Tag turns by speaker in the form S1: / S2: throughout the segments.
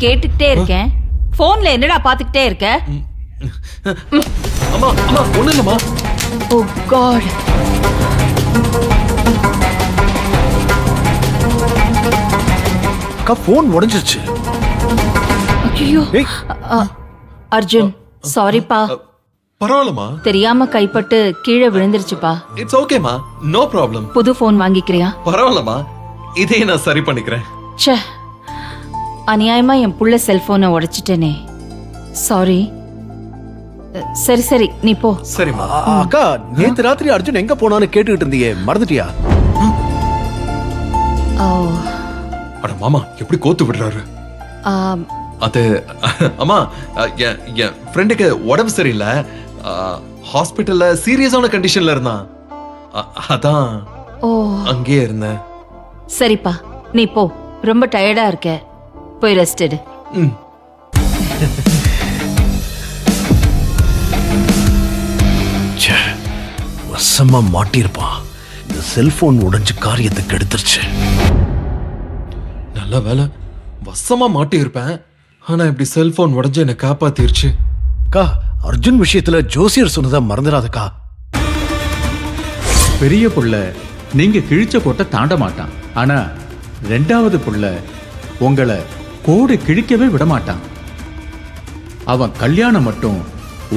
S1: கேட்டுக்கிட்டே இருக்கேன். போன்ல என்னடா பாத்துக்கிட்டே இருக்க?
S2: அம்மா அம்மா ஒண்ணு இல்லம்மா.
S1: ஓ காட்.
S3: அக்கா போன் உடைஞ்சிருச்சு.
S1: ஐயோ அர்ஜுன், சாரிப்பா.
S2: பரவாயில்லம்மா.
S1: தெரியாம கைப்பட்டு கீழே விழுந்துருச்சுப்பா.
S2: இட்ஸ் ஓகேமா, நோ ப்ராப்ளம்.
S1: புது போன் வாங்கிக்கிறியா?
S2: பரவாயில்லம்மா, இதே நான் சரி பண்ணிக்கிறேன்.
S1: ச்சே, அநியாயமா என் புள்ள செல்போனை உடைச்சிட்டேனே. சாரி. சரி சரி, நீ போ.
S2: சரிம்மா.
S3: அக்கா, நேத்து ராத்திரி அர்ஜுன் எங்க போனான்னு கேட்டுக்கிட்டு இருந்தியே, மறந்துட்டியா?
S1: ஓ,
S2: அட மாமா எப்படி கோத்து விடுறாரு. அது அம்மா, என் ஃப்ரெண்டுக்கு உடம்பு சரியில்லை, ஹாஸ்பிட்டல்ல சீரியஸான கண்டிஷன்ல இருந்தான். அதான் அங்கேயே இருந்தேன்.
S1: சரிப்பா, நீ போ. ரொம்ப டயர்டா இருக்க, போய் ரெஸ்ட் எடு.
S3: வசமா மாட்டிருப்பான். இந்த செல்போன் உடைஞ்சு காரியத்தை கெடுத்துருச்சு.
S2: நல்ல வேலை, வசமா மாட்டி இருப்பேன். ஆனா இப்படி செல்போன் உடைஞ்சு என்னை காப்பாத்திருச்சு.
S3: அக்கா, அர்ஜுன் விஷயத்துல ஜோசியர் சொன்னதா மறந்துடாதக்கா.
S4: பெரிய புள்ள நீங்க கிழிச்ச கோட்டை தாண்ட மாட்டான். ஆனா ரெண்டாவது புள்ள உங்களை கோடு கிழிக்கவே விட மாட்டான். அவன் கல்யாணம் மட்டும்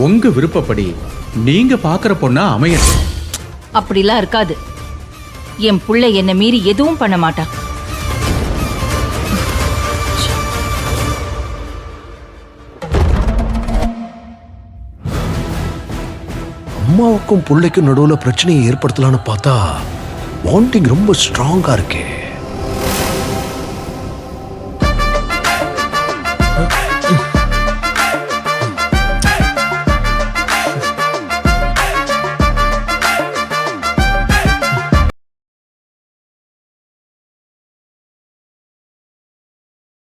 S4: உங்க விருப்பப்படி நீங்க பாக்குற பொண்ணா அமையணும்.
S1: அப்படிலாம் இருக்காது. என் புள்ள என்ன மீறி எதுவும் பண்ண மாட்டான்.
S3: அம்மாவுக்கும் பிள்ளைக்கும் நடுவுல பிரச்சனையை ஏற்படுத்தலான்னு பார்த்தா பாண்டிங் ரொம்ப ஸ்ட்ராங்கா இருக்கே.